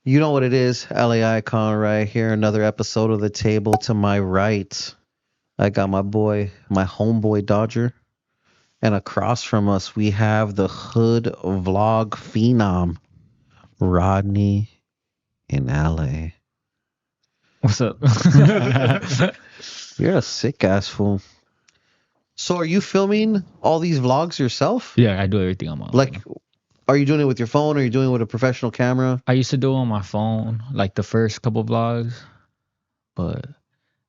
You know what it is, LA Icon right here. Another episode of the table to my right. I got my boy, my homeboy Dodger. And across from us, we have the hood vlog phenom, Rodney in LA. What's up? You're a sick ass fool. So are you filming all these vlogs yourself? Yeah, I do everything on my own. Like, are you doing it with your phone? Or are you doing it with a professional camera? I used to do it on my phone, like the first couple vlogs, but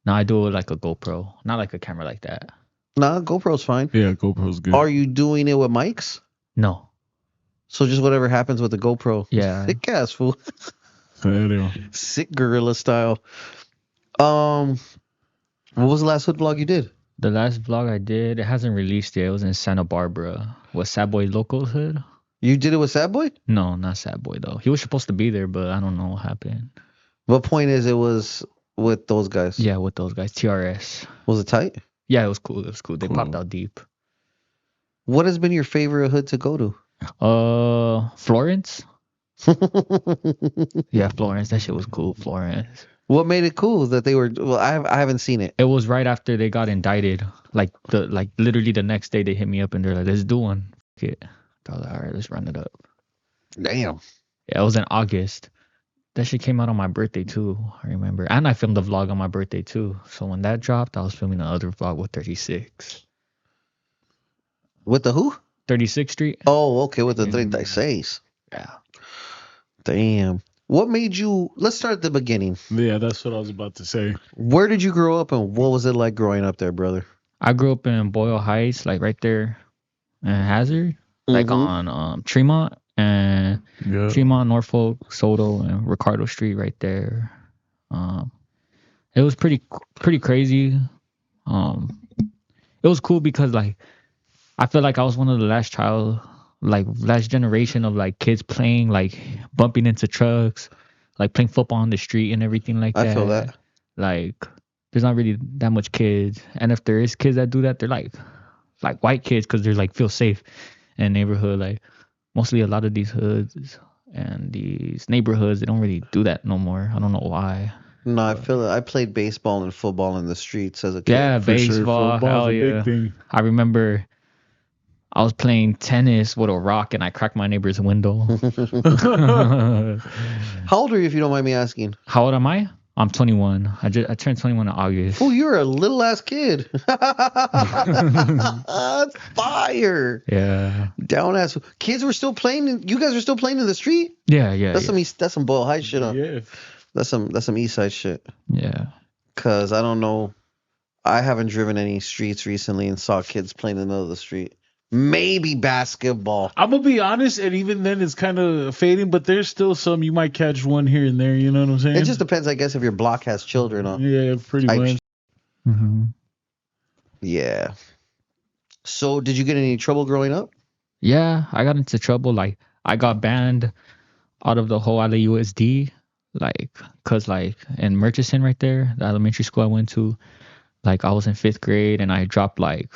now I do it like a GoPro, not like a camera like that. Nah, GoPro's fine. Yeah, GoPro's good. Are you doing it with mics? No. So just whatever happens with the GoPro. Yeah. Sick ass fool. Anyway. Sick gorilla style. What was the last hood vlog you did? The last vlog I did, it hasn't released yet. It was in Santa Barbara. Was Sad Boy Locals hood? You did it with Sad Boy? No, not Sad Boy though. He was supposed to be there, but I don't know what happened. What point is it was with those guys? Yeah, with those guys. TRS. Was it tight? Yeah, it was cool. It was cool. They Cool. popped out deep. What has been your favorite hood to go to? Florence? Yeah, Florence. That shit was cool. Florence. What made it cool that they were? Well, I haven't seen it. It was right after they got indicted. Like literally the next day they hit me up and they're like, "Let's do one." Fuck it. I was like, "All right, let's run it up." Damn. Yeah, it was in August. That shit came out on my birthday too. I remember, and I filmed the vlog on my birthday too. So when that dropped, I was filming the other vlog with 36. With the who? 36th Street. Oh, okay. With the 36. Yeah. Damn. What made you? Let's start at the beginning. Yeah, that's what I was about to say. Where did you grow up, and what was it like growing up there, brother? I grew up in Boyle Heights, like right there in Hazard, like Mhm. on Tremont and Yeah. Tremont, Norfolk, Soto, and Ricardo Street right there. It was pretty crazy. It was cool because like I feel like I was one of the last generation of like kids playing, like bumping into trucks, like playing football on the street and everything like that. I feel that. Like there's not really that much kids, and if there is kids that do that, they're like white kids because they're like feel safe in the neighborhood. Like mostly a lot of these hoods and these neighborhoods, they don't really do that no more. I don't know why. No, I feel it. I played baseball and football in the streets as a kid. Yeah, For sure, baseball, football's hell a big yeah. thing. I remember I was playing tennis with a rock and I cracked my neighbor's window. How old are you, if you don't mind me asking? How old am I? I'm 21. I turned 21 in August. Oh, you're a little ass kid. That's fire. Yeah. Down ass. Kids were still playing. You guys were still playing in the street. Yeah, yeah. That's yeah. some Boyle Heights shit. Huh? Yeah. That's some East Side shit. Yeah. Cause I don't know. I haven't driven any streets recently and saw kids playing in the middle of the street. Maybe basketball. I'm gonna be honest, and even then it's kind of fading, but there's still some you might catch one here and there. You know what I'm saying? It just depends, I guess, if your block has children on. Yeah, pretty Type much. shit. Mm-hmm. Yeah. So, did you get in any trouble growing up? Yeah, I got into trouble. Like, I got banned out of the whole LAUSD. Like, cause like in Murchison right there, the elementary school I went to, like I was in 5th grade and I dropped like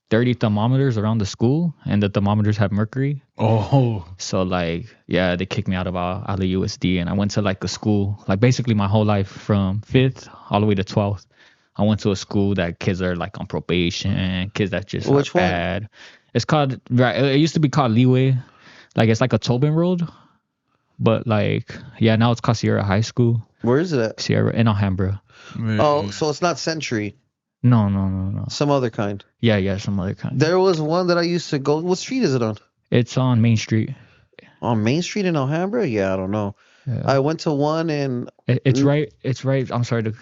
30 thermometers around the school, and the thermometers have mercury. Oh, So like, yeah, they kicked me out of LAUSD, and I went to like a school, like basically my whole life from 5th all the way to 12th. I went to a school that kids are like on probation, kids that just Which are one? bad. It's called, right, it used to be called Leeway. Like it's like a Tobin Road, but like, yeah, now it's called Sierra High School. Where is it at? Sierra in Alhambra. man. Oh, so it's not Century. No. Some other kind. Yeah, some other kind. There was one that I used to go. What street is it on? It's on Main Street. On Main Street in Alhambra? Yeah, I don't know. Yeah. I went to one and It's right. I'm sorry to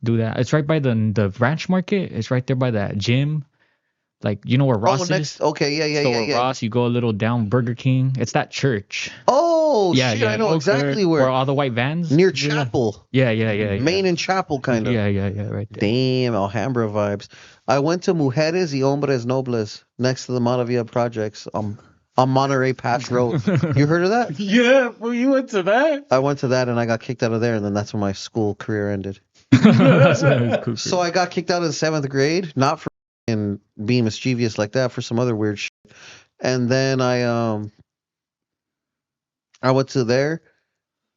do that. It's right by the ranch market. It's right there by that gym. Like, you know where Ross is? next. Okay, yeah. So where Ross, you go a little down Burger King. It's that church. Oh, Yeah, shit, yeah. I know Okay. exactly Where where. all the white vans. Near Chapel. Yeah. Main and Chapel, kind of. Yeah, right there. Damn, Alhambra vibes. I went to Mujeres y Hombres Nobles next to the Montevilla projects on Monterey Pass Road. You heard of that? Yeah, well, you went to that. I went to that and I got kicked out of there, and then that's when my school career ended. Cool. So I got kicked out in 7th grade, not for and being mischievous like that, for some other weird shit. And then I went to there,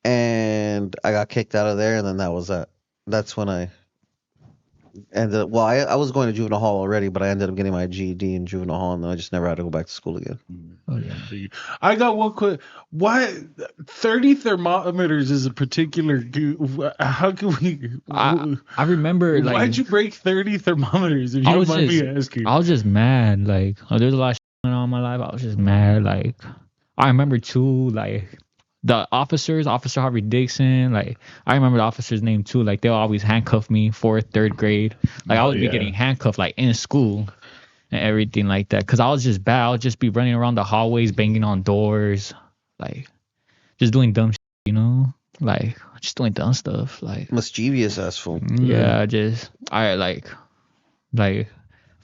and I got kicked out of there, and then that was that. That's when I ended up, well, I was going to juvenile hall already, but I ended up getting my GED in juvenile hall, and then I just never had to go back to school again. Oh yeah. I got one quick. Why 30 thermometers is a particular? How can we? I remember like Why'd you break 30 thermometers? If you I don't was mind me just asking. I was just mad. Like there's a lot of shit going on in my life. I was just mad. Like I remember too. Like the officers, Officer Harvey Dixon. Like I remember the officer's name too. Like they'll always handcuff me 4th, 3rd grade. Like I would be getting handcuffed like in school and everything like that. Cause I was just bad. I would just be running around the hallways, banging on doors, like just doing dumb shit, you know, like just doing dumb stuff. Like Mischievous ass fool. yeah, I like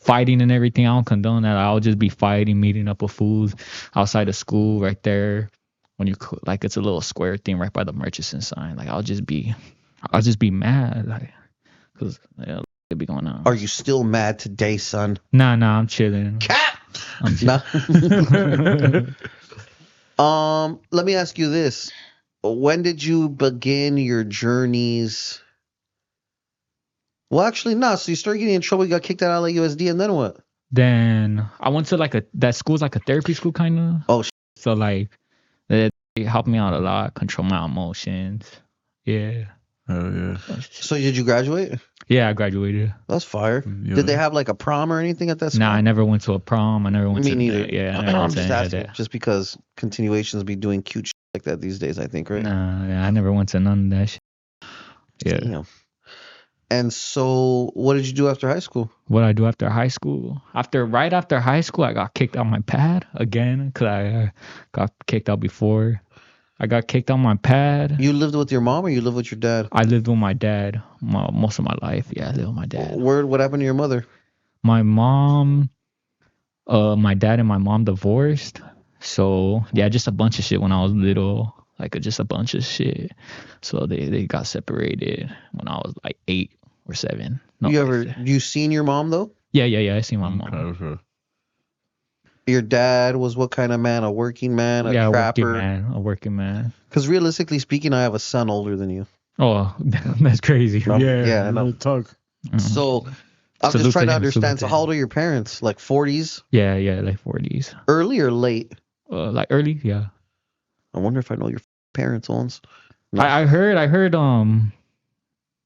fighting and everything. I don't condone that. I'll just be fighting, meeting up with fools outside of school right there. When like it's a little square thing right by the Murchison sign. Like I'll just be mad, like, cause yeah, it be going on. Are you still mad today, son? Nah, I'm chilling. Cat. I'm chilling. Let me ask you this: when did you begin your journeys? Well, actually, no. So you started getting in trouble. You got kicked out of LAUSD, and then what? Then I went to that school's like a therapy school kind of. Oh, so like it helped me out a lot, control my emotions. Yeah. Oh yeah. so did you graduate? Yeah, I graduated. That's fire. Yeah. Did they have like a prom or anything at that school? Nah, I never went to a prom. I never went Me to neither. Yeah, I never I'm went to just any of asking, that. just because continuations be doing cute shit like that these days. I think, right? Nah, yeah, I never went to none of that shit. Yeah. Damn. And so, what did you do after high school? What I do after high school? Right after high school, I got kicked out my pad again because I got kicked out before. I got kicked out my pad. You lived with your mom, or you lived with your dad? I lived with my dad most of my life. Yeah, I lived with my dad. What happened to your mother? My mom, my dad and my mom divorced. So yeah, just a bunch of shit when I was little. Like just a bunch of shit. So they got separated when I was like 8 or 7. No, You seen your mom though? Yeah. I seen my mom. Okay. Your dad was what kind of man? A working man? A trapper? A working man. Because realistically speaking, I have a son older than you. Oh, that's crazy. No? Yeah, I know. no talk. Mhm. So I'm Salute just trying to to him, understand. salute So to how old are your parents? Like 40s? Yeah, like 40s. Early or late? Like early, yeah. I wonder if I know your parents' ones. No. I heard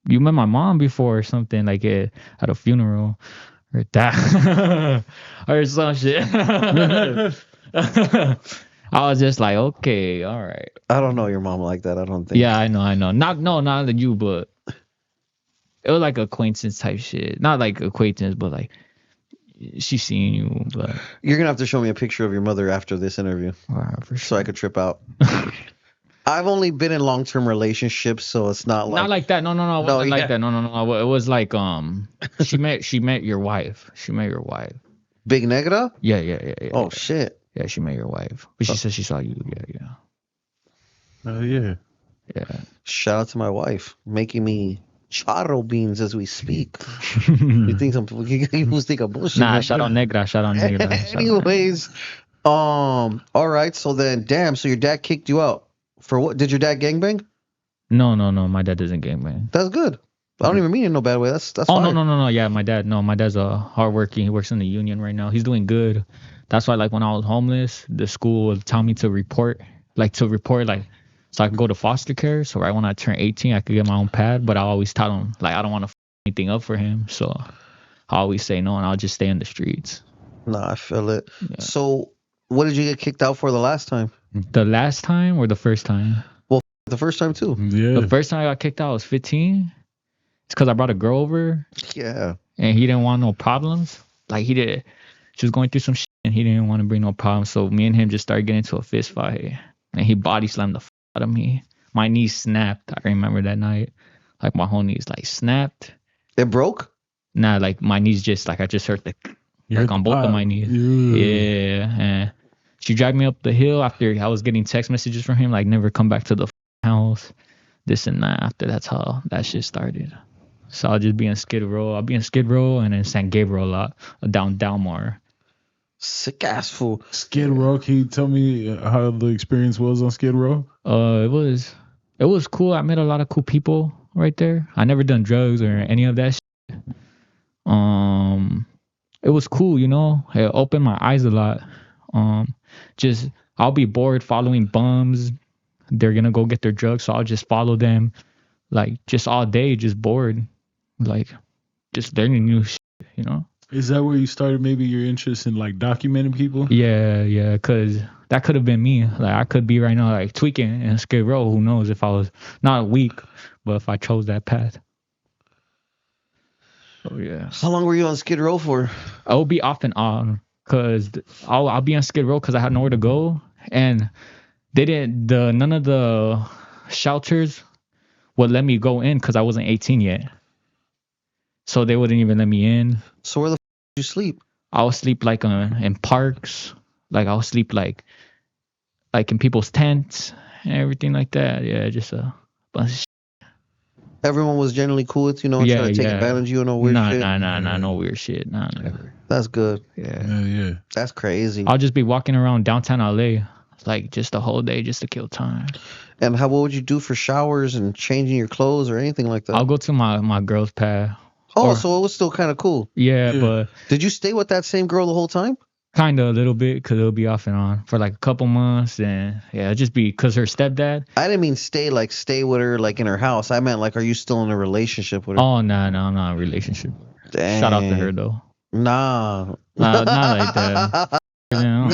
you met my mom before or something like at a funeral or that or some shit. I was just like, okay, all right. I don't know your mom like that. I don't think. Yeah, I know. Not that you, but it was like acquaintance type shit. Not like acquaintance, but like she seen you. But You're gonna have to show me a picture of your mother after this interview, for so I could trip out. I've only been in long-term relationships, so it's not like. Not like that. No. It wasn't like that. No. It was like she met your wife. She met your wife. Big Negra? Yeah. Oh shit. Yeah, she met your wife. But she said she saw you. Yeah. Oh yeah. Yeah. Shout out to my wife making me charro beans as we speak. You think some people think I'm bullshit? Nah, man. shout out Negra. Anyways, all right. So then, damn. So your dad kicked you out for what? Did your dad gangbang? No. My dad doesn't gangbang. That's good. I don't even mean it in no bad way. That's Oh fine. no. Yeah, my dad's a hardworking. He works in the union right now. He's doing good. That's why like when I was homeless, the school would tell me to report so I could go to foster care. So right when I turned 18, I could get my own pad. But I always tell him like I don't want to anything up for him. So I always say no, and I'll just stay in the streets. Nah, I feel it. Yeah. So what did you get kicked out for the last time? The last time or the first time? The first time too. Yeah. The first time I got kicked out, I was 15. It's because I brought a girl over Yeah. and he didn't want no problems. Like she was going through some shit and he didn't want to bring no problems. So me and him just started getting into a fist fight and he body slammed the out of me. My knee snapped. I remember that night. Like my whole knees like snapped. It broke? Nah, like my knees just like I just hurt like on both of my knees. Yeah. And she dragged me up the hill after I was getting text messages from him like never come back to the house. This and that. After that's how that shit started. So I'll just be in Skid Row. I'll be in Skid Row and in San Gabriel a lot. Down Dalmar. Sick ass fool. Skid Row. Can you tell me how the experience was on Skid Row? It was It was cool. I met a lot of cool people right there. I never done drugs or any of that shit. It was cool, you know. It opened my eyes a lot. Just I'll be bored following bums. They're gonna go get their drugs, so I'll just follow them, like just all day, just bored, like just learning new shit, you know. Is that where you started maybe your interest in like documenting people? Yeah, cause that could have been me. Like I could be right now like tweaking in Skid Row. Who knows if I was not weak, but if I chose that path. Oh yeah. How long were you on Skid Row for? I'll be off and on, cause I'll be on Skid Row cause I had nowhere to go, and they didn't none of the shelters would let me go in cause I wasn't 18 yet. So they wouldn't even let me in. So where the did you sleep? I would sleep like in parks, like I would sleep like in people's tents and everything like that. Yeah, just a bunch of shit. Everyone was generally cool with you, no one Yeah, tried to take yeah. advantage of you, no weird shit. Nah, no weird shit. Nah, never. That's good. Yeah. Yeah. That's crazy. I'll just be walking around downtown LA like just the whole day just to kill time. And what would you do for showers and changing your clothes or anything like that? I'll go to my girl's pad. Oh, or- so it was still kind of cool. Yeah, Yeah. but Did you stay with that same girl the whole time? kind of a little bit because it'll be off and on for like a couple months. And yeah, it'll just be because her stepdad. I didn't mean stay with her like in her house. I meant like, are you still in a relationship with her? Oh, no, I'm not in a relationship. Dang. Shout out to her though. Nah. Not like that. You know,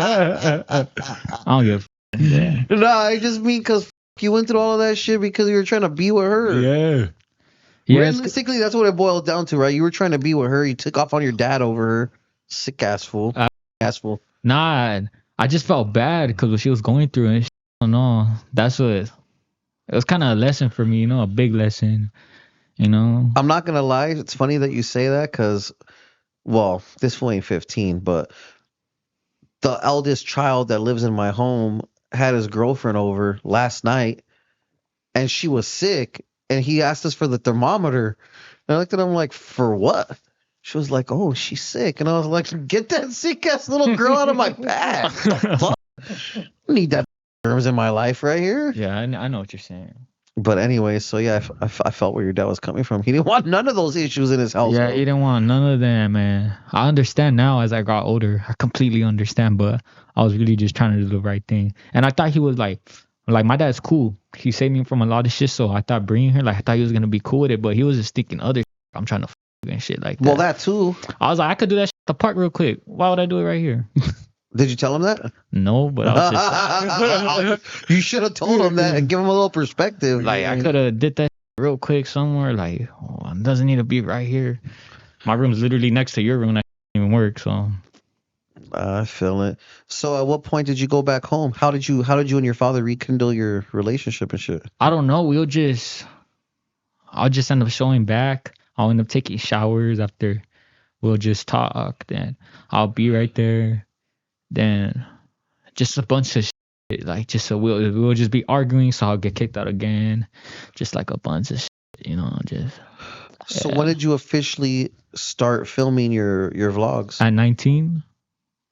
I don't give a f- yeah. Nah, I just mean because you went through all of that shit because you were trying to be with her. Yeah. Yeah, it's- Realistically, that's what it boiled down to, right? You were trying to be with her. You took off on your dad over her. Sick ass fool. Ass fool. nah, I just felt bad because what she was going through and shit. I don't know. That's what it was kind of a lesson for me, you know, a big lesson, you know. I'm not gonna lie. It's funny that you say that because, well, this fool ain't 15, but the eldest child that lives in my home had his girlfriend over last night, and she was sick, and he asked us for the thermometer. And I looked at him like, for what? She was like, oh, she's sick. And I was like, get that sick ass little girl out of my path. Fuck. I don't need that germs in my life right here. Yeah, I know what you're saying. But anyway, so yeah, I felt where your dad was coming from. He didn't want none of those issues in his household. Yeah, he didn't want none of that, man. I understand now as I got older. I completely understand, but I was really just trying to do the right thing. And I thought he was like my dad's cool. He saved me from a lot of shit, so I thought bringing her, like I thought he was gonna be cool with it, but he was just thinking other shit. I'm trying to and shit like that. Well, that too. I was like, I could do that shit at the park real quick. Why would I do it right here? Did you tell him that? No, but I was just You should have told him that and give him a little perspective. like, I could have did that real quick somewhere. Like, oh, it doesn't need to be right here. My room's literally next to your room. That doesn't even work. So I feel it. So, at what point did you go back home? How did you and your father rekindle your relationship and shit? I don't know. I'll just end up showing back. I'll end up taking showers after. We'll just talk. Then I'll be right there. Then just a bunch of shit. Like just we'll just be arguing. So I'll get kicked out again. Just like a bunch of shit, you know. Just. So, Yeah. when did you officially start filming your vlogs? At 19.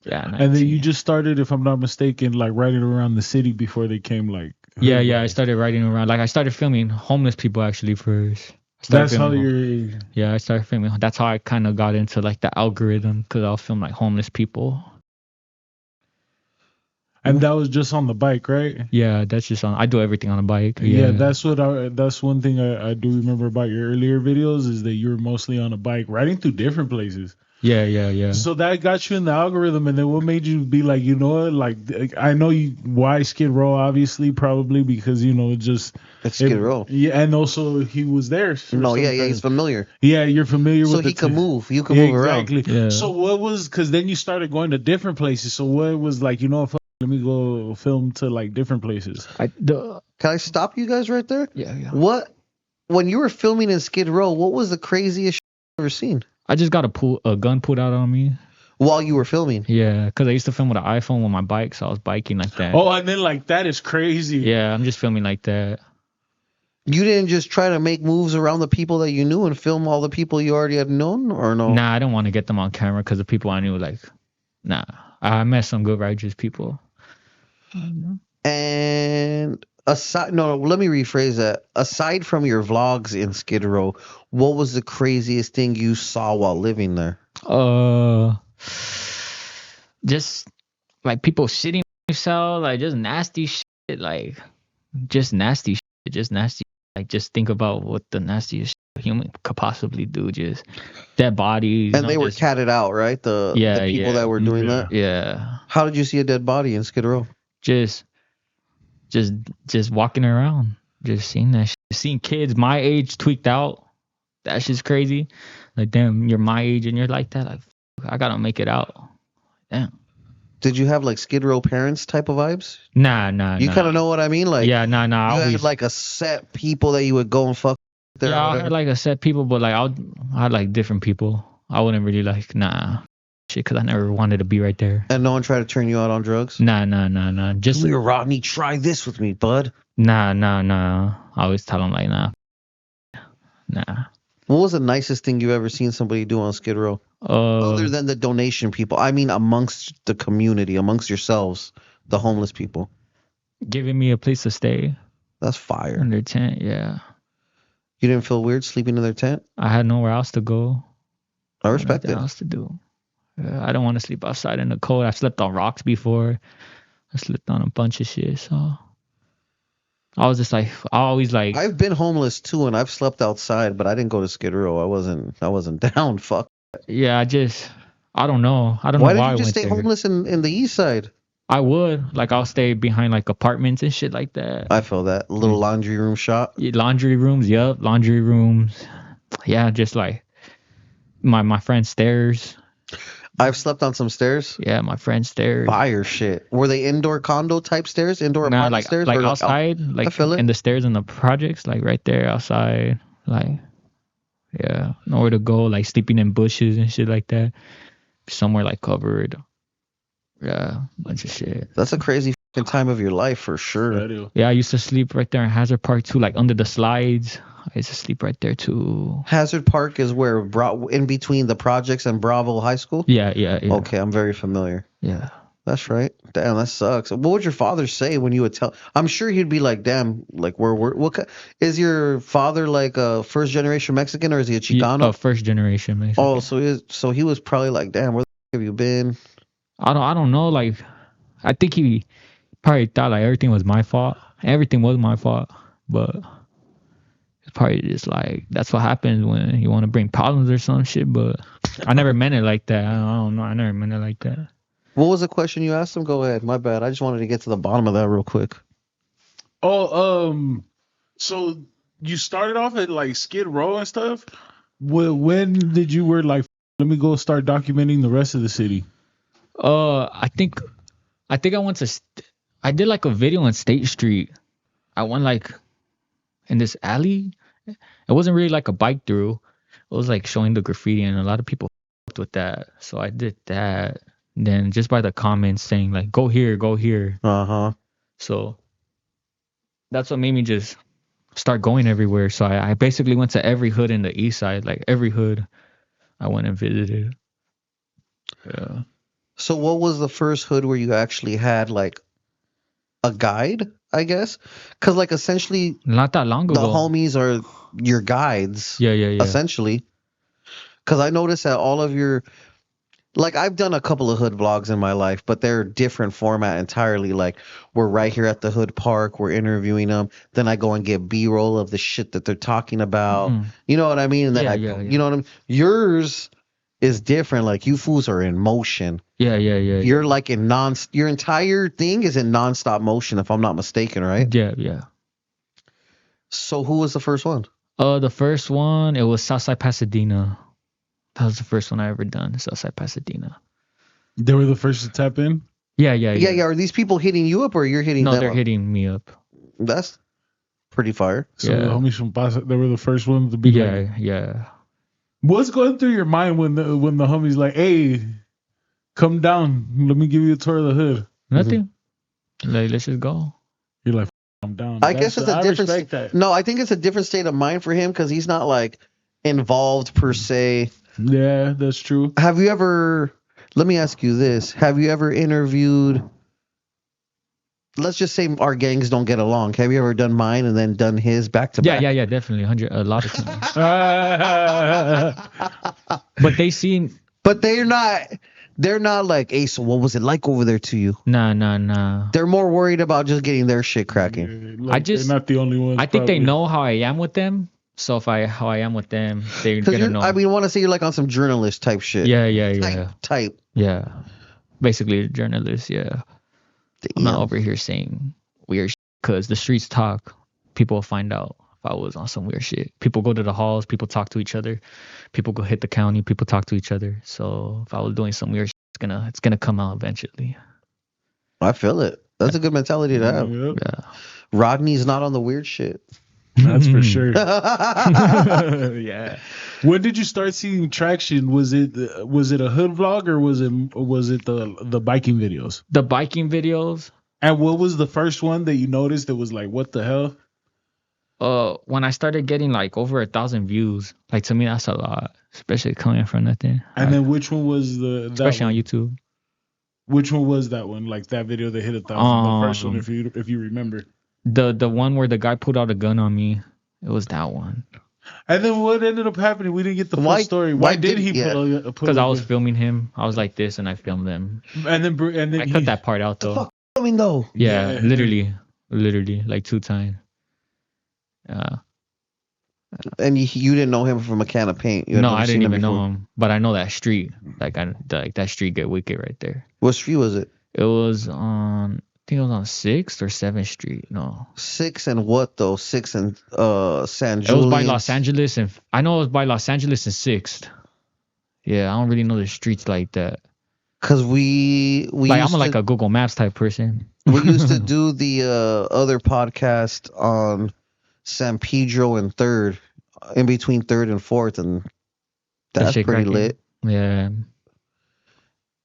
Yeah. 19. And then you just started, if I'm not mistaken, like riding around the city before they came like. Yeah. I started riding around. Like I started filming homeless people actually first. That's how filming- you're. Yeah, I started filming. That's how I kind of got into like the algorithm because I'll film like homeless people. And that was just on the bike, right? Yeah, that's just on. I do everything on a bike. Yeah, that's one thing I do remember about your earlier videos is that you were mostly on a bike riding through different places. Yeah. So that got you in the algorithm, and then what made you be like, you know what, like I know why Skid Row, obviously, probably because It's Skid Row. Yeah, and also he was there. for No, some yeah, time. he's familiar. Yeah, you're familiar So with he the can move. You can move around. exactly. Yeah. So what was, because then you started going to different places. So what was like, you know, let me go film to like different places. Can I stop you guys right there? Yeah. What, when you were filming in Skid Row, what was the craziest shit you've ever seen I just got a gun pulled out on me. while you were filming? Yeah, because I used to film with an iPhone with my bike, so I was biking like that. Oh, and then like that is crazy. Yeah, I'm just filming like that. You didn't just try to make moves around the people that you knew and film all the people you already had known, or no? Nah, I don't want to get them on camera because the people I knew, like, nah. I met some good righteous people. And Aside, no, let me rephrase that. Aside from your vlogs in Skid Row, what was the craziest thing you saw while living there? Just like people shitting themselves, like just nasty shit, like just nasty shit, just nasty. Like just think about what the nastiest shit a human could possibly do. Just dead bodies. And they were catted out, right? The people that were doing that. Yeah. How did you see a dead body in Skid Row? Just walking around, just seeing that shit. Seeing kids my age tweaked out. That shit's crazy. Like, damn, you're my age and you're like that. Like, I gotta make it out. Damn. Did you have like Skid Row parents type of vibes? Nah. You kind of know what I mean? Like, yeah, nah. You had like a set people that you would go and fuck there. Yeah, I had like a set people, but like I had like different people. I wouldn't really like shit, because I never wanted to be right there. And no one tried to turn you out on drugs? Nah. Just come here, Rodney, try this with me, bud. Nah. I always tell them like nah. What was the nicest thing you ever seen somebody do on Skid Row? Other than the donation people. I mean, amongst the community, amongst yourselves, the homeless people. Giving me a place to stay. That's fire. In their tent, yeah. You didn't feel weird sleeping in their tent? I had nowhere else to go. I respect it. Nothing else to do. I don't want to sleep outside in the cold. I've slept on rocks before. I slept on a bunch of shit, so I was just like, I've been homeless too, and I've slept outside, but I didn't go to Skid Row. I wasn't down. Fuck. Yeah, I don't know. I don't know why why did you just stay homeless in the east side? I would. Like, I'll stay behind like apartments and shit like that. I feel that. Little laundry room shop. Yeah, laundry rooms, yep. Laundry rooms. Yeah, just like my friend's stairs. I've slept on some stairs. Yeah, my friend's stairs. Fire shit. Were they indoor condo type stairs? Indoor apartment stairs? Like outside? Like in the stairs in the projects? Like right there outside? Like, yeah. Nowhere to go. Like sleeping in bushes and shit like that. Somewhere like covered. Yeah, bunch of shit. That's a crazy time of your life for sure. Yeah, I used to sleep right there in Hazard Park too, like under the slides. I used to sleep right there too. Hazard Park is where in between the projects and Bravo High School? Yeah. Okay, I'm very familiar. Yeah. That's right. Damn, that sucks. What would your father say when you would tell? I'm sure he'd be like, "Damn, like what is your father like a first generation Mexican or is he a Chicano?" Yeah, first generation Mexican. Oh, so he was probably like, "Damn, where the have you been?" I don't know. Like, I think he probably thought like everything was my fault. Everything was my fault, but it's probably just like that's what happens when you want to bring problems or some shit. But I never meant it like that. I don't know. I never meant it like that. What was the question you asked him? Go ahead. My bad. I just wanted to get to the bottom of that real quick. Oh, so you started off at like Skid Row and stuff. When did you were like, let me go start documenting the rest of the city? I think I went to. I did like a video on State Street. I went like in this alley. It wasn't really like a bike through. It was like showing the graffiti, and a lot of people fucked with that. So I did that. Then just by the comments saying like, go here. So that's what made me just start going everywhere. So I basically went to every hood in the east side, like every hood I went and visited. Yeah. So what was the first hood where you actually had like a guide, I guess? Because like essentially not that long ago, the homies are your guides. Yeah. Essentially. Because I noticed that all of your, like I've done a couple of hood vlogs in my life, but they're different format entirely. Like we're right here at the hood park, we're interviewing them. Then I go and get B-roll of the shit that they're talking about. Mm. You know what I mean? And then you know what I mean? Yours is different. Like you fools are in motion. Yeah. You're like in your entire thing is in non-stop motion, if I'm not mistaken, right? Yeah. So who was the first one? The first one, it was Southside Pasadena. That was the first one I ever done, Southside Pasadena. They were the first to tap in? Yeah. Are these people hitting you up or you're hitting them? No, they're hitting me up. That's pretty fire. So the homies from Pasadena, they were the first ones to be Yeah. What's going through your mind when the homies like, hey, come down, let me give you a tour of the hood? Nothing. Like, let's just go. You're like, I'm down. I guess it's a different. Respect that. No, I think it's a different state of mind for him because he's not like involved per se. Yeah, that's true. Have you ever? Let me ask you this: have you ever interviewed let's just say our gangs don't get along. Have you ever done mine and then done his back to back? Yeah, definitely. A lot of times. But they seem. But they're not like, hey, so what was it like over there to you? Nah. They're more worried about just getting their shit cracking. Like, they're not the only ones. I think they probably. know how I am with them. So how I am with them, they're gonna know. I mean, I want to say you're like on some journalist type shit. Yeah. Type. Yeah. Basically a journalist, yeah. I'm not over here saying weird shit because the streets talk. People will find out if I was on some weird shit. People go to the halls, people talk to each other. People go hit the county, people talk to each other. So if I was doing some weird shit, it's gonna come out eventually. I feel it. That's a good mentality to have. Yep. Yeah. Rodney's not on the weird shit. That's for sure. Yeah. When did you start seeing traction? Was it a hood vlog or was it the biking videos? The biking videos. And what was the first one that you noticed that was like, what the hell? When I started getting like over 1,000 views, like to me that's a lot, especially coming from nothing. And then which one was especially on YouTube? Which one was that one? Like that video that hit 1,000. The first one, if you remember. The one where the guy pulled out a gun on me. It was that one. And then what ended up happening? We didn't get the full story. Why did he put? Because I was filming him. I was like this, and I filmed them. And then I cut that part out though. The fuck filming though? Yeah, literally like 2 times. And you didn't know him from a can of paint. No, I didn't even know him, but I know that street. Like that street get wicked right there. What street was it? It was on. I think it was on 6th or 7th Street. No. 6th and what though? 6th and San Julian. It was by Los Angeles, and I know it was by Los Angeles and 6th. Yeah, I don't really know the streets like that. Cause we like I'm like a Google Maps type person. We used to do the other podcast on San Pedro and 3rd, in between 3rd and 4th, and that's pretty lit. Yeah.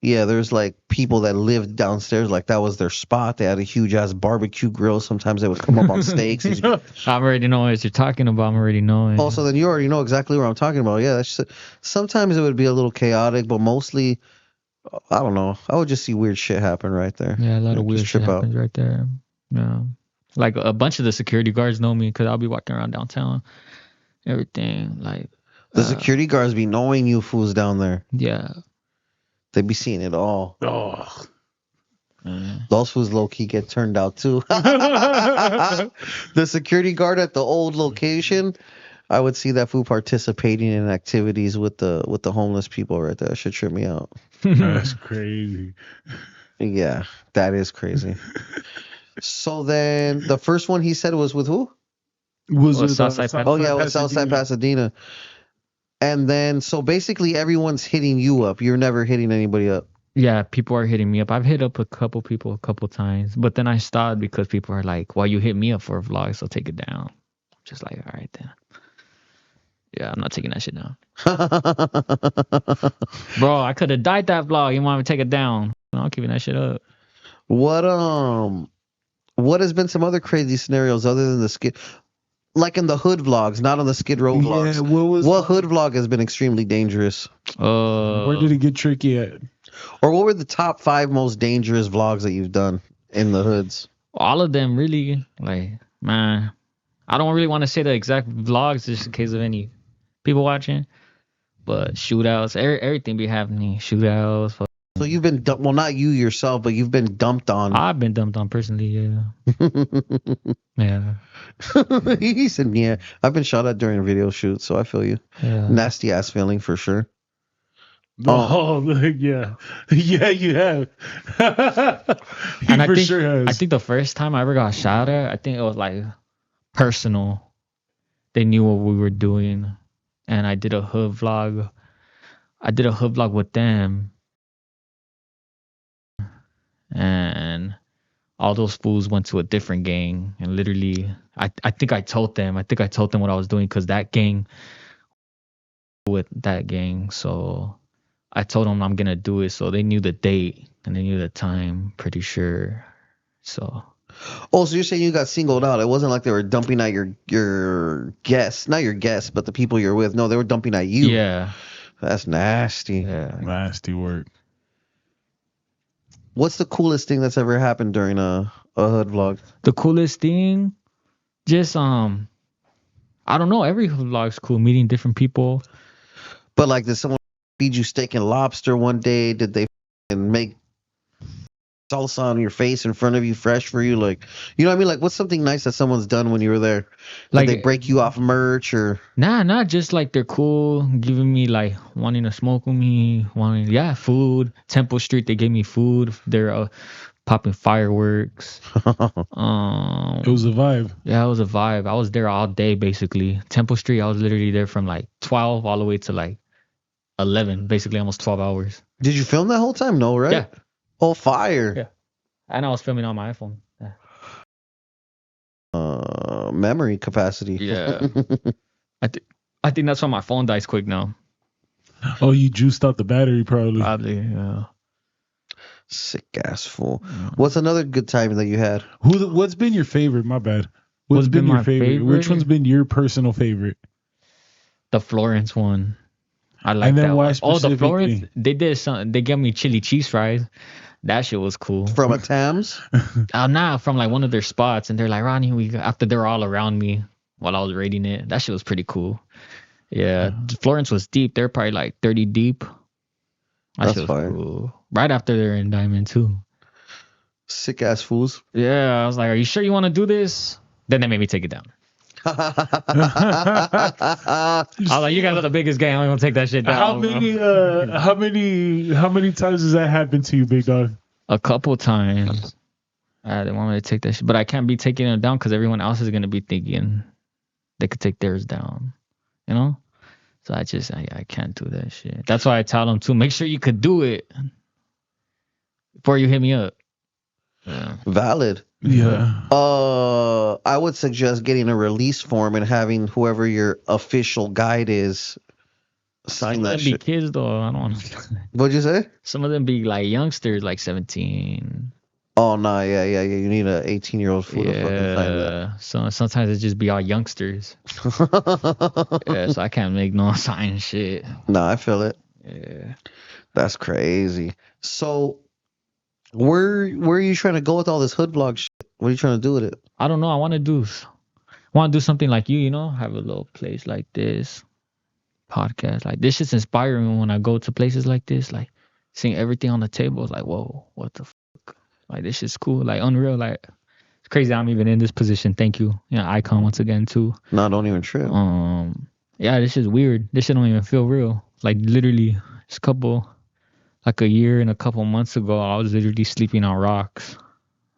Yeah, there's like people that lived downstairs, like that was their spot. They had a huge ass barbecue grill. Sometimes they would come up on steaks. I already know what you're talking about. I'm already knowing. Also, then you already know exactly what I'm talking about. Yeah, that's just, sometimes it would be a little chaotic, but mostly, I don't know. I would just see weird shit happen right there. Yeah, a lot of weird shit happens right there. Yeah, like a bunch of the security guards know me because I'll be walking around downtown, everything. Like the security guards be knowing you fools down there. Yeah. They be seeing it all. Oh. Those fools low key get turned out too. The security guard at the old location, I would see that fool participating in activities with the homeless people right there. That should trip me out. That's crazy. Yeah, that is crazy. So then the first one he said was with who? Was it Southside Oh yeah, it was Southside Pasadena. And then, so basically everyone's hitting you up. You're never hitting anybody up. Yeah, people are hitting me up. I've hit up a couple people a couple times, but then I stopped because people are like, "Well, you hit me up for a vlog, so take it down." Just like, all right then. Yeah, I'm not taking that shit down. Bro, I could have died that vlog. You want me to take it down? I'm keeping that shit up. What has been some other crazy scenarios other than the skid? Like in the hood vlogs, not on the Skid Row vlogs. Yeah, what hood vlog has been extremely dangerous? Where did it get tricky at? Or what were the top 5 most dangerous vlogs that you've done in the hoods? All of them, really. Like, man, I don't really want to say the exact vlogs just in case of any people watching. But shootouts, everything be happening. Shootouts. So you've been well, not you yourself, but you've been dumped on. I've been dumped on personally, yeah. Yeah. He said, "Yeah, I've been shot at during a video shoot, so I feel you." Yeah. Nasty ass feeling for sure. Yeah, you have. And I think the first time I ever got shot at, I think it was like personal. They knew what we were doing, and I did a hood vlog. With them. And all those fools went to a different gang, and literally, I think I told them what I was doing because that gang with that gang. So I told them I'm gonna do it. So they knew the date and they knew the time, pretty sure. So. Oh, so you're saying you got singled out? It wasn't like they were dumping at your guests, not your guests, but the people you're with. No, they were dumping at you. Yeah. That's nasty. Yeah. Nasty work. What's the coolest thing that's ever happened during a a hood vlog? The coolest thing, just I don't know. Every hood vlog's cool. Meeting different people. But like, did someone feed you steak and lobster one day? Did they make salsa on your face in front of you, fresh for you? Like, you know what I mean? Like, what's something nice that someone's done when you were there? Did Like, they break you off merch or? Nah, not just like they're cool, giving me like wanting to smoke with me, food. Temple Street, they gave me food. They're popping fireworks. It was a vibe. Yeah, it was a vibe. I was there all day basically. Temple Street, I was literally there from like 12 all the way to like 11, basically almost 12 hours. Did you film that whole time? No, right? Yeah. Oh, fire. Yeah. And I was filming on my iPhone. Yeah. Memory capacity. Yeah. I think that's why my phone dies quick now. Oh, you juiced out the battery probably. Probably, yeah. Sick ass fool. What's another good time that you had? What's been your favorite? My bad. What's been your my favorite? Which one's been your personal favorite? The Florence one. I like And then that why one. Oh, the specifically? Florence, they did something. They gave me chili cheese fries. That shit was cool. From a Tams? Nah, from like one of their spots, and they're like, Rodney, after they're all around me while I was rating it. That shit was pretty cool. Yeah, Florence was deep. They're probably like 30 deep. That That's shit was fire. cool. Right after they're in Diamond too. Sick ass fools. Yeah, I was like, are you sure you want to do this? Then they made me take it down. I was like, you guys are the biggest gang. I'm gonna take that shit down. How many times has that happened to you, big dog? A couple times. They want me to take that shit, but I can't be taking it down because everyone else is gonna be thinking they could take theirs down, you know. So I can't do that shit. That's why I tell them to make sure you could do it before you hit me up. Yeah. Valid. Yeah. I would suggest getting a release form and having whoever your official guide is sign that Some of them be shit. kids though. I don't want. What'd you say? Some of them be like youngsters, like 17. Oh no, yeah. You need an 18-year-old fool to fucking sign that. Yeah. So sometimes it just be all youngsters. Yeah. So I can't make no sign shit. Nah, I feel it. Yeah. That's crazy. So, where are you trying to go with all this hood vlog shit? What are you trying to do with it? I don't know. I want to do something like you know, have a little place like this, podcast. Like this is inspiring when I go to places like this, like seeing everything on the table. It's like, whoa, what the fuck? Like this is cool, like unreal. Like it's crazy I'm even in this position. Thank you. Eyekon once again too. No, don't even trip. Yeah, this is weird. This shit don't even feel real. Like literally just a year and a couple months ago, I was literally sleeping on rocks.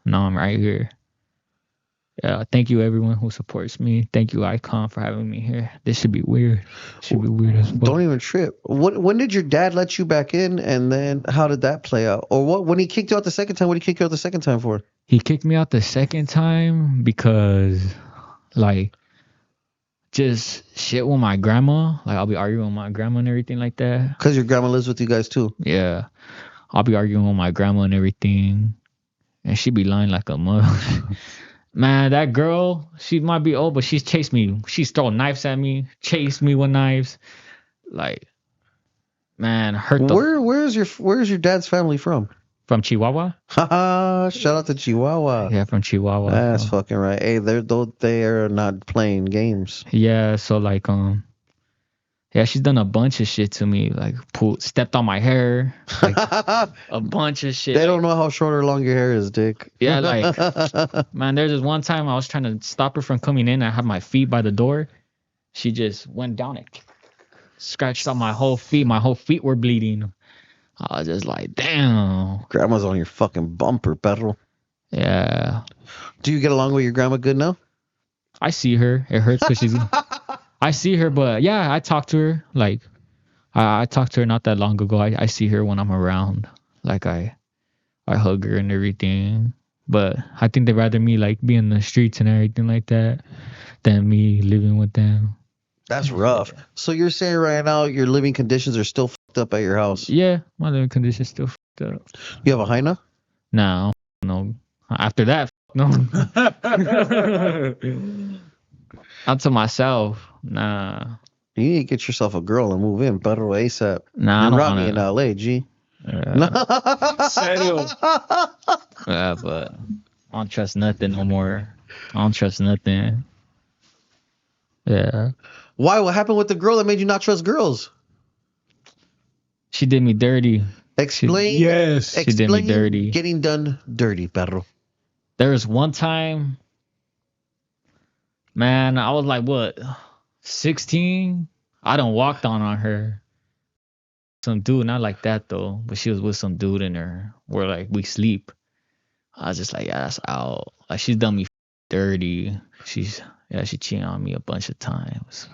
Now I'm right here. Yeah, thank you everyone who supports me. Thank you Eyekon for having me here. This should be weird. Should be weird as well. Don't even trip. When did your dad let you back in, and then how did that play out? Or what? When he kicked you out the second time, what did he kick you out the second time for? He kicked me out the second time because, like, just shit with my grandma. Like, I'll be arguing with my grandma and everything like that. Because your grandma lives with you guys too. Yeah, I'll be arguing with my grandma and everything, and she be lying like a mother. Man, that girl, she might be old, but she's chased me. She's thrown knives at me, chased me with knives. Like, man, hurt the... Where's your dad's family from? From Chihuahua? Haha, shout out to Chihuahua. Yeah, from Chihuahua. That's fucking right. Hey, they are not playing games. Yeah, so like, yeah, she's done a bunch of shit to me. Like, stepped on my hair. Like, a bunch of shit. They don't know how short or long your hair is, Dick. Yeah, like, man, there's this one time I was trying to stop her from coming in. I had my feet by the door. She just went down and scratched out my whole feet. My whole feet were bleeding. I was just like, damn. Grandma's on your fucking bumper, pedal. Yeah. Do you get along with your grandma good now? I see her. It hurts because she's... I see her, but yeah, I talk to her. Like, I talked to her not that long ago. I see her when I'm around. Like, I hug her and everything. But I think they'd rather me, like, be in the streets and everything like that than me living with them. That's rough. So you're saying right now your living conditions are still fucked up at your house? Yeah, my living conditions still fucked up. You have a hyena? No. After that, no. Not to myself. Nah. You need to get yourself a girl and move in, better ASAP. Nah, You're I don't Rodney in LA, G. Yeah. Serio. Yeah, but I don't trust nothing no more. I don't trust nothing. Yeah. Why? What happened with the girl that made you not trust girls? She did me dirty. Explain. Yes. She did me Explain dirty. getting done dirty, perro. There was one time, man, I was like, what, 16? I done walked on her. Some dude, not like that though, but she was with some dude in her where like we sleep. I was just like, yeah, that's out. Like she's done me dirty. She cheated on me a bunch of times.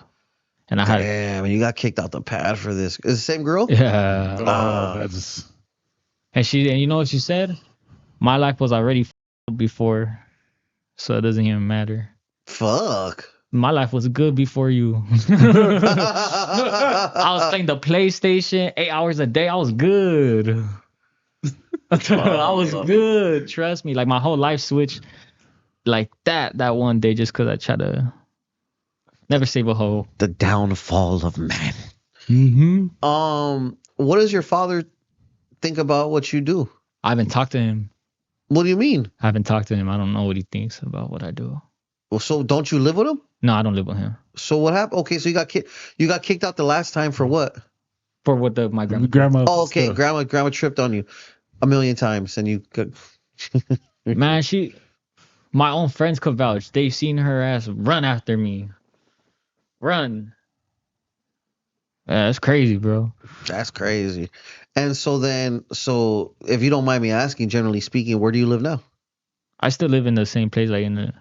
And I had, Damn, and you got kicked out the pad for this. Is it the same girl? yeah. That's And you know what she said? My life was already before, so it doesn't even matter. Fuck. My life was good before you. I was playing the PlayStation 8 hours a day. I was good. I was good. Trust me. Like my whole life switched like that one day just because I tried to never save a hoe. The downfall of man. Mm-hmm. What does your father think about what you do? I haven't talked to him. What do you mean? I haven't talked to him. I don't know what he thinks about what I do. Well, so don't you live with him? No, I don't live with him. So what happened? Okay, so you got kicked out the last time for what? For what my grandma. Grandma. Oh, okay. stuff. Grandma tripped on you 1,000,000 times, and you could. Man, my own friends could vouch. They've seen her ass run after me. Run. Yeah, that's crazy, bro. That's crazy. And so if you don't mind me asking, generally speaking, where do you live now? I still live in the same place, like in the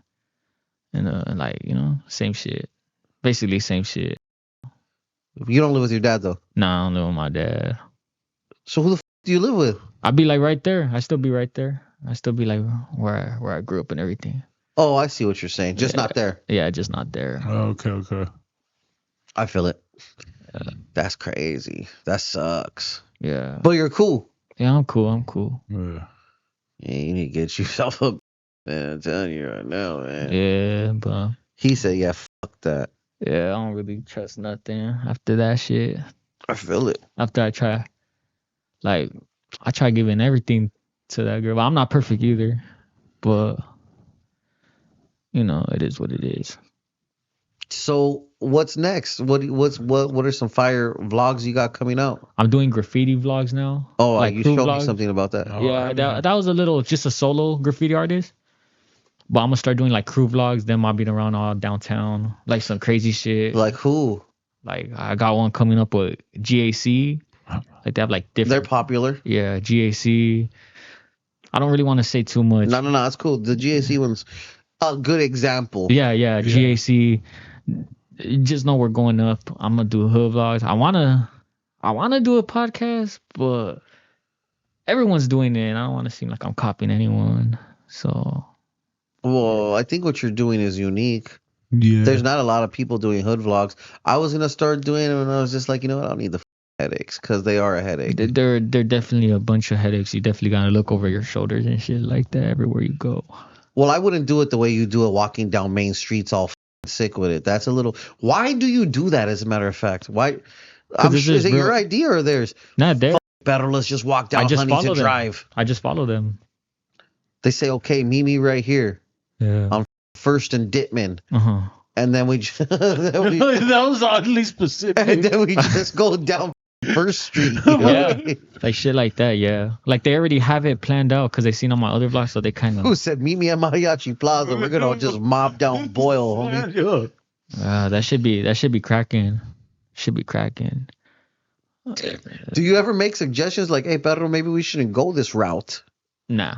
like, you know, same shit. Basically same shit. You don't live with your dad though. Nah, I don't live with my dad. So who the do you live with? I'd be like right there. I still be right there. I still be like where I grew up and everything. Oh, I see what you're saying. Just not there. Yeah, just not there. Okay. I feel it. That's crazy. That sucks. Yeah. But you're cool. Yeah, I'm cool. Yeah. Yeah, you need to get yourself up. Man, I'm telling you right now, man. Yeah, but He said, yeah, fuck that. yeah, I don't really trust nothing after that shit. I feel it. After I try giving everything to that girl. But I'm not perfect either. But you know, it is what it is. So what's next? What are some fire vlogs you got coming out? I'm doing graffiti vlogs now. Oh, like you crew showed me vlogs. something about that. Oh, Yeah, that was just a solo graffiti artist. But I'm gonna start doing like crew vlogs. Then I'll be around all downtown, like some crazy shit. Like who? Like I got one coming up with GAC. Like they have like They're different. popular. Yeah, GAC. I don't really want to say too much. No, it's cool. The GAC one's a good example. Yeah, GAC. Just know we're going up. I'm gonna do hood vlogs. I wanna do a podcast, but everyone's doing it, and I don't want to seem like I'm copying anyone. So Well, I think what you're doing is unique. Yeah. There's not a lot of people doing hood vlogs. I was gonna start doing it, and I was just like, you know what? I don't need the headaches because they are a headache. they're definitely a bunch of headaches. You definitely gotta look over your shoulders and shit like that everywhere you go. Well, I wouldn't do it the way you do it, walking down main streets all sick with it. That's a little. Why do you do that? As a matter of fact, why? I'm this sure is is it your real- idea or theirs? Not there. Better let's just walk down I just Huntington follow them. Drive. I just follow them. They say, okay, meet me right here, Yeah. First and Dittman, Uh-huh. and then we then we, that was oddly specific. and then we just go down First Street. Yeah. Like shit like that, yeah. Like they already have it planned out because they seen on my other vlogs, so they kind Who of said meet me at Mariachi Plaza? We're gonna just mob down Boyle, homie. Yeah. that should be cracking. Should be cracking. Do you ever make suggestions like, hey, Pedro, maybe we shouldn't go this route? Nah.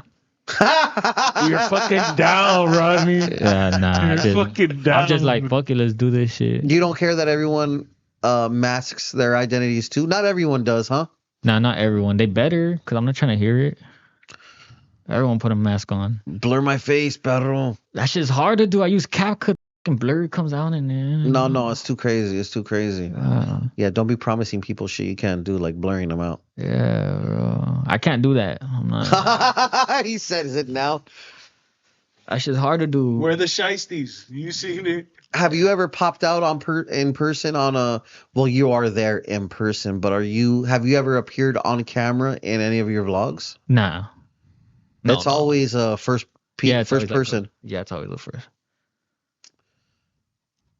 You're fucking down, Rodney. Yeah, nah. You're fucking down. I'm just like, fuck it, let's do this shit. You don't care that everyone masks their identities too? Not everyone does, huh? Nah, not everyone. They better, because I'm not trying to hear it. Everyone put a mask on. Blur my face, Pedro. That shit's hard to do. I use CapCut and blur comes out and then. No, it's too crazy. It's too crazy. Yeah, don't be promising people shit you can't do, like blurring them out. Yeah, bro. I can't do that. I'm not. He said it now. That shit's hard to do. Where the shiesties? You seen it? Have you ever popped out in person on a? Well, you are there in person, but have you ever appeared on camera in any of your vlogs? Nah. No, It's always first Yeah, it's first always person. Yeah, it's always the first.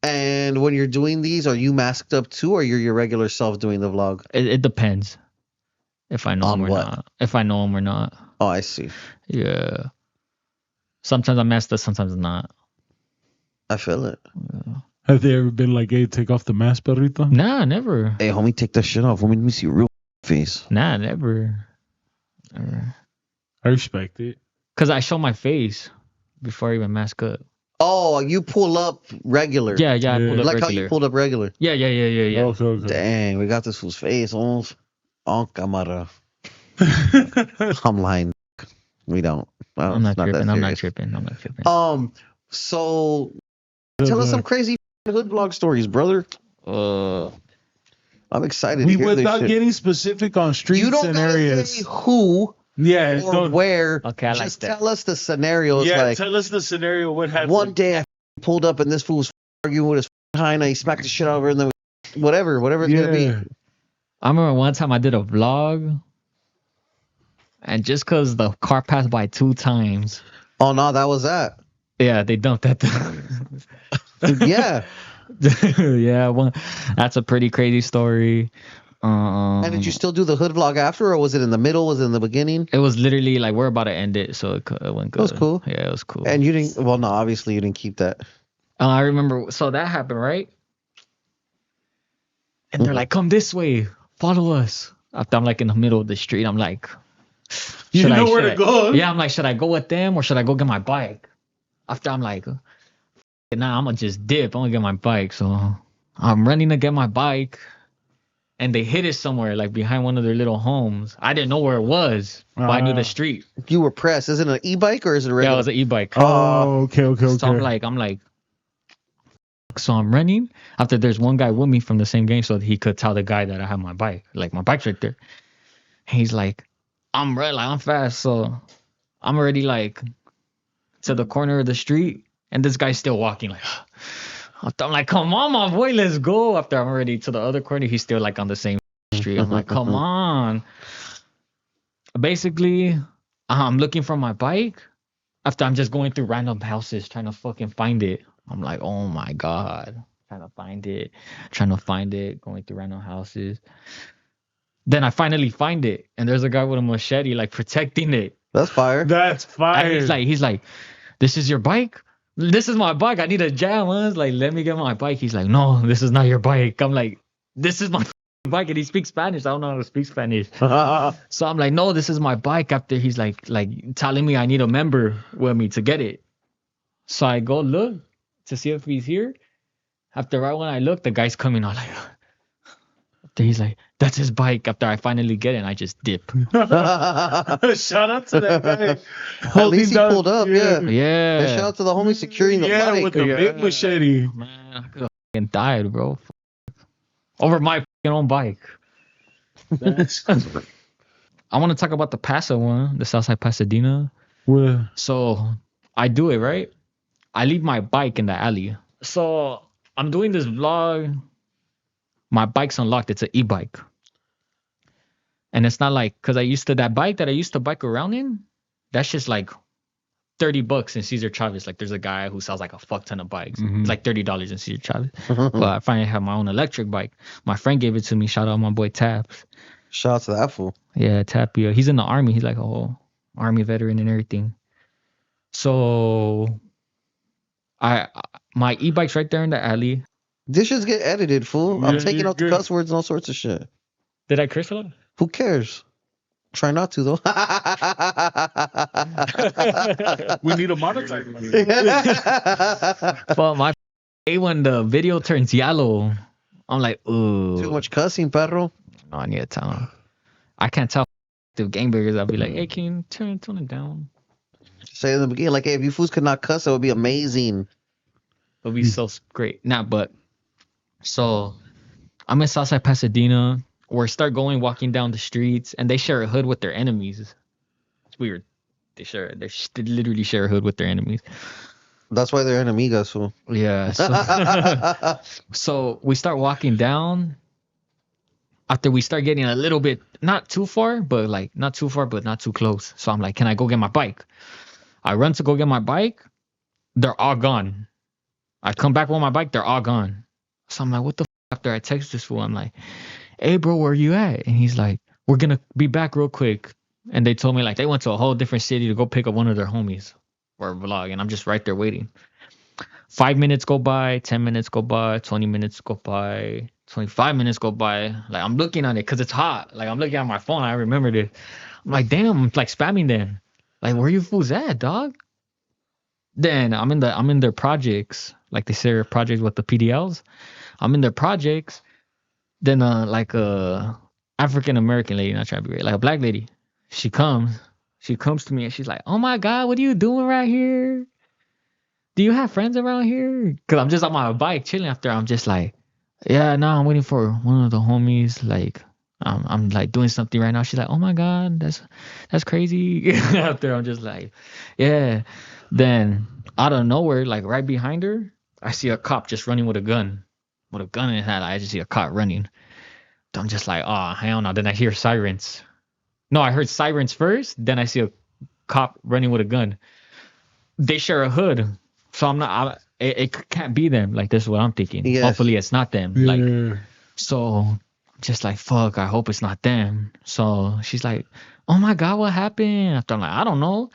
And when you're doing these, are you masked up too, or you're your regular self doing the vlog? It depends if I know On him or what? not. If I know him or not. Oh, I see. Yeah. Sometimes I'm messed up, sometimes I'm not. I feel it. Yeah. Have they ever been like, hey, take off the mask, perrito? Nah, never. Hey, homie, take that shit off. Let me see your real face. Nah, never. Never. I respect it. Because I show my face before I even mask up. Oh, you pull up regular. Yeah, I pulled up Like regular. how you pulled up regular. Yeah. Okay. Dang, we got this fool's face on camera. I'm lying. We don't. Well, I'm not it's that tripping. I'm not serious. tripping. So tell us some crazy hood vlog stories, brother. I'm excited to hear this Without shit. getting specific on streets You don't and gotta areas. say who Yeah, or don't. where. Okay, I like Just that. tell us the scenarios. Yeah, like tell us the scenario. What happened? one day I pulled up and this fool was arguing with his hyena. He smacked the shit out of her and then whatever it's gonna be. I remember one time I did a vlog, and just because the car passed by 2 times, Oh no, that was that. yeah, they dumped that. Yeah. Yeah, that's a pretty crazy story. And did you still do the hood vlog after, or was it in the middle? Was it in the beginning? It was literally like we're about to end it, so it went good. was cool. Yeah, it was cool. And you didn't. Well, no, obviously you didn't keep that. I remember. So that happened, right? And they're like, "Come this way, follow us." After I'm like in the middle of the street, I'm like, You know where to go? Yeah, I'm like, should I go with them or should I go get my bike? After I'm like, nah, I'm gonna just dip. I'm gonna get my bike. So I'm running to get my bike, and they hid it somewhere like behind one of their little homes. I didn't know where it was, but I knew the street. You were pressed. Is it an e-bike or is it a Yeah, regular? it was an e-bike. Oh, okay. So I'm like, so I'm running. After there's one guy with me from the same gang, so he could tell the guy that I have my bike, like my bike's right there. He's like, I'm ready, like I'm fast, so I'm already like to the corner of the street, and this guy's still walking like. I'm like, come on, my boy, let's go. After I'm already to the other corner, he's still like on the same street. I'm like, come on. Basically, I'm looking for my bike. After I'm just going through random houses trying to fucking find it. I'm like, oh my God. Trying to find it, going through random houses. Then I finally find it. And there's a guy with a machete like protecting it. That's fire. That's fire. And he's like, this is your bike? This is my bike. I need a jam. I was like, let me get my bike. He's like, no, this is not your bike. I'm like, this is my bike. And he speaks Spanish. I don't know how to speak Spanish. So I'm like, no, this is my bike. After he's like telling me I need a member with me to get it. So I go look to see if he's here. After right when I look, the guy's coming out like, after he's like, that's his bike. After I finally get it, and I just dip. Shout out to that guy. At least he pulled up. Yeah. Yeah. Shout out to the homie securing the bike. With the big machete. Man, I could have fucking died, bro. Over my fucking own bike. I want to talk about the Paso one, the Southside Pasadena. Well, So I do it, right? I leave my bike in the alley. So I'm doing this vlog. My bike's unlocked. It's an e-bike. And it's not like, because that bike that I used to bike around in, that's just like $30 in Cesar Chavez. Like there's a guy who sells like a fuck ton of bikes. It's like $30 in Cesar Chavez. But I finally have my own electric bike. My friend gave it to me. Shout out my boy Taps. Shout out to that fool. Yeah, Tapia. He's in the army. He's like a whole army veteran and everything. So my e-bike's right there in the alley. This should get edited, fool. I'm Yeah, taking you're out the good. cuss words and all sorts of shit. Did I curse a lot? Who cares? Try not to, though. we need to monetize. But my when the video turns yellow, I'm like, ooh. Too much cussing, perro. No, I need to tell him. I can't tell the gangbangers. I'll be like, hey, can you tone it down? Say in the beginning, like, hey, if you fools could not cuss, that would be amazing. It'll be so great. So I'm in Southside Pasadena. Or start walking down the streets, and they share a hood with their enemies. It's weird. They literally share a hood with their enemies. That's why they're enemigas, fool. Yeah. So, so we start walking down. After we start getting a little bit, not too far, but not too close. So I'm like, can I go get my bike? I run to go get my bike. They're all gone. I come back with my bike. They're all gone. So I'm like, what the f-? After I text this fool, I'm like, hey, bro, where you at? And he's like, we're going to be back real quick. And they told me like they went to a whole different city to go pick up one of their homies for a vlog. And I'm just right there waiting. 5 minutes go by, 10 minutes go by, 20 minutes go by, 25 minutes go by. Like I'm looking on it because it's hot. Like I'm looking at my phone. I remembered it. I'm like, damn, I'm like spamming them. Like, where you fools at, dog? Then I'm in their projects. Like they say projects with the PDLs. I'm in their projects. Then like a African American lady, not trying to be weird, like a black lady. She comes to me and she's like, oh my God, what are you doing right here? Do you have friends around here? Cause I'm just on my bike chilling after. I'm just like, yeah, no, I'm waiting for one of the homies. Like, I'm like doing something right now. She's like, oh my God, that's crazy. After I'm just like, yeah. Then out of nowhere, like right behind her, I see a cop just running with a gun in his hand. I just see a cop running. I'm just like, oh, hell no. Then I hear sirens. No, I heard sirens first. Then I see a cop running with a gun. They share a hood. So I'm not, it can't be them. Like, this is what I'm thinking. Yes. Hopefully it's not them. Yeah. Like, so just like, fuck, I hope it's not them. So she's like, oh my God, what happened? After I'm like, I don't know.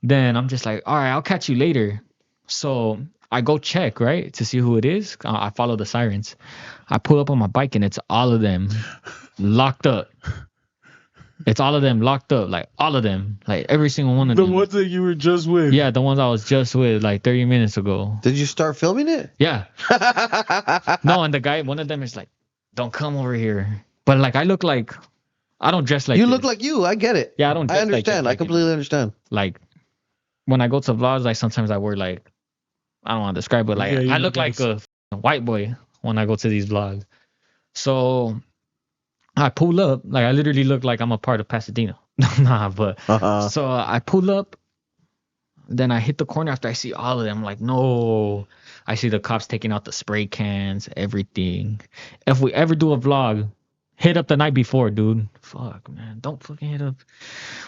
Then I'm just like, all right, I'll catch you later. So I go check, right, to see who it is. I follow the sirens. I pull up on my bike and it's all of them locked up. It's all of them locked up, like all of them, like every single one of them. The ones that you were just with. Yeah, the ones I was just with like 30 minutes ago. Did you start filming it? Yeah. No, and the guy, one of them is like, don't come over here. But like, I look like, I don't dress like You this. look like you. I get it. Yeah, I don't dress I understand. like I completely understand. Like, when I go to vlogs, like sometimes I wear like, I don't want to describe, but like, Yeah, I look like a white boy when I go to these vlogs. So I pull up, like I literally look like I'm a part of Pasadena. Nah, but so I pull up, then I hit the corner after I see all of them. I'm like, no. I see the cops taking out the spray cans, everything. If we ever do a vlog, hit up the night before, dude. Fuck, man. Don't fucking hit up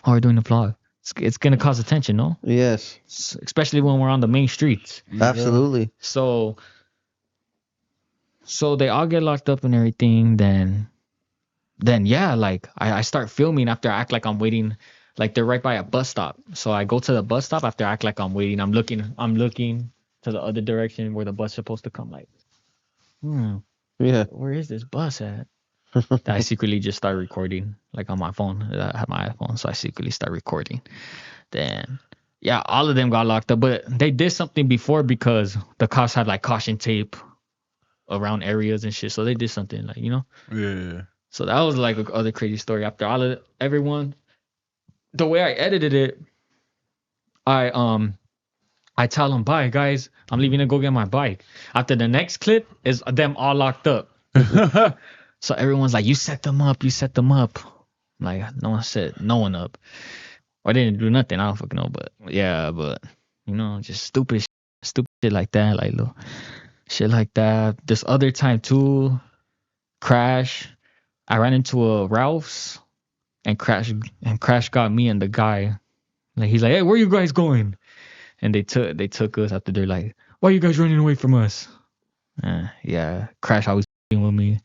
while we're doing the vlog. It's going to cause attention, no? Yes. Especially when we're on the main streets. Absolutely. So they all get locked up and everything. Then yeah, like I start filming after I act like I'm waiting. Like they're right by a bus stop. So I go to the bus stop after I act like I'm waiting. I'm looking to the other direction where the bus is supposed to come. Like, Yeah. where is this bus at? I secretly just start recording, like on my phone. I have my iPhone, so I secretly start recording. Then, yeah, all of them got locked up, but they did something before because the cops had like caution tape around areas and shit. So they did something, like, you know. Yeah. So that was like a other crazy story. After all of everyone, the way I edited it, I tell them, bye guys, I'm leaving to go get my bike. After the next clip is them all locked up. So everyone's like, you set them up. Like, no one set no one up. Or they didn't do nothing. I don't fucking know. But yeah, you know, just stupid shit like that. Like little shit like that. This other time too, Crash. I ran into a Ralph's and Crash got me and the guy. Like, he's like, hey, where you guys going? And they took us after. They're like, why are you guys running away from us? Yeah, Crash always with me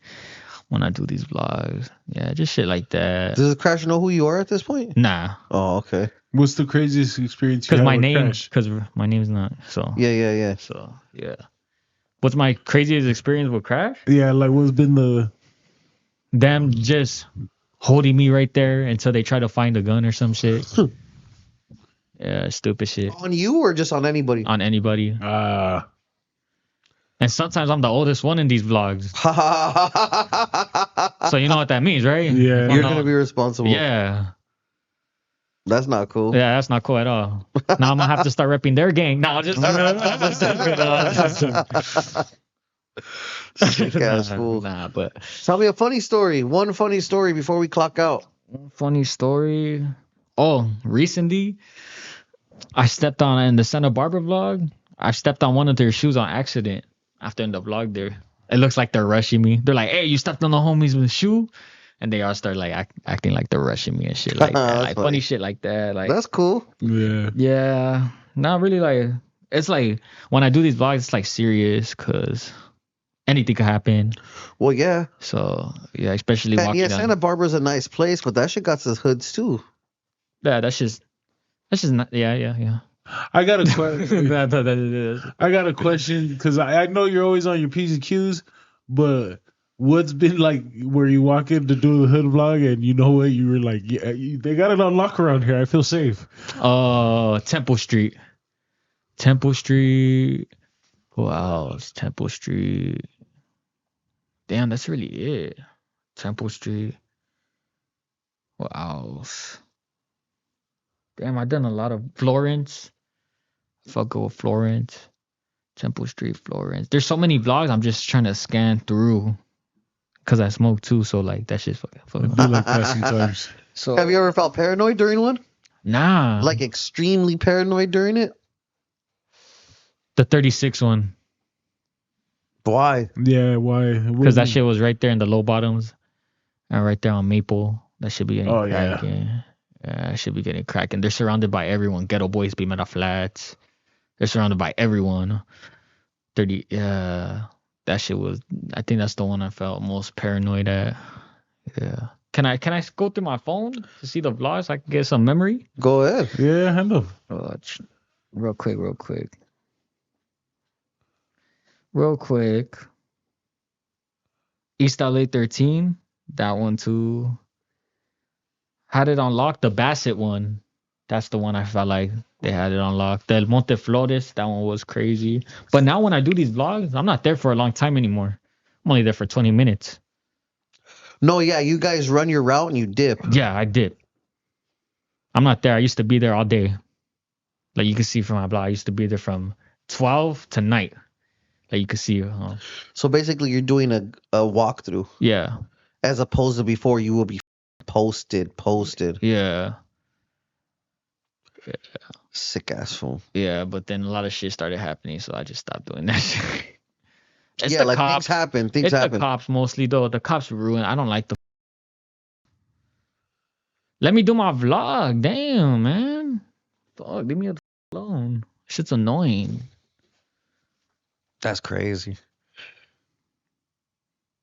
when I do these vlogs. Yeah, just shit like that. Does Crash know who you are at this point? Nah. Oh, okay. What's the craziest experience you had with Crash? Because my name's not. So Yeah. So yeah. What's my craziest experience with Crash? Yeah, like what's been the... Them just holding me right there until they try to find a gun or some shit. Yeah, stupid shit. On you or just on anybody? On anybody. And sometimes I'm the oldest one in these vlogs. So you know what that means, right? Yeah. You're going to be responsible. Yeah. That's not cool. Yeah, that's not cool at all. Now I'm going to have to start repping their gang. No, just... Sick ass fool. Nah, but... Tell me a funny story. One funny story before we clock out. Funny story. Oh, recently, I stepped on, in the Santa Barbara vlog, I stepped on one of their shoes on accident. After in the vlog there, it looks like they're rushing me. They're like, hey, you stepped on the homie's shoe? and they all start like acting like they're rushing me and shit like that, like funny shit like that. Like that's cool. Yeah, not really. Like it's like when I do these vlogs, it's like serious because anything could happen. Well, yeah. So yeah, especially And walking yeah, down. Santa Barbara's a nice place, but that shit got its hoods too. Yeah, that's just not. Yeah. I got a question. I got a question because I know you're always on your P's and Q's, but what's been like where you walk in to do the hood vlog and you know what, you were like, yeah, they got it on lock around here. I feel safe. Oh, Temple Street. Who else? Temple Street. Damn, that's really it. Temple Street. What else? Damn, I've done a lot of Florence. Fuck with Florence. Temple Street, Florence. There's so many vlogs. I'm just trying to scan through because I smoke too. So like that shit's fucking. I do like that sometimes. So Have you ever felt paranoid during one? nah, Like extremely paranoid during it? the 36 one Why? Yeah, why? because that shit was right there in the low bottoms and right there on Maple. That should be getting cracking. Yeah, that should be getting cracking. They're surrounded by everyone. Ghetto Boys, Be Meta Flats. They're surrounded by everyone. 30. Yeah, that shit was. I think that's the one I felt most paranoid at. Yeah. Can I go through my phone to see the vlogs? I can get some memory. Go ahead. Yeah, handle. Real quick. East LA 13. That one too. Had it unlocked. The Bassett one. That's the one I felt like they had it unlocked. The Monte Flores. That one was crazy. But now when I do these vlogs, I'm not there for a long time anymore. I'm only there for 20 minutes. No, yeah, you guys run your route and you dip. Yeah, I did. I'm not there. I used to be there all day. Like you can see from my blog, I used to be there from 12 to night. Like you can see. So basically, you're doing a walkthrough. Yeah. As opposed to before, you will be posted. Yeah. Sick ass fool. Yeah, but then a lot of shit started happening, so I just stopped doing that shit. It's Yeah, the like cops. things happen. It's happen. the cops mostly though. The cops ruin. I don't like the. Let me do my vlog. Damn, man. Fuck, leave me alone. Shit's annoying. That's crazy.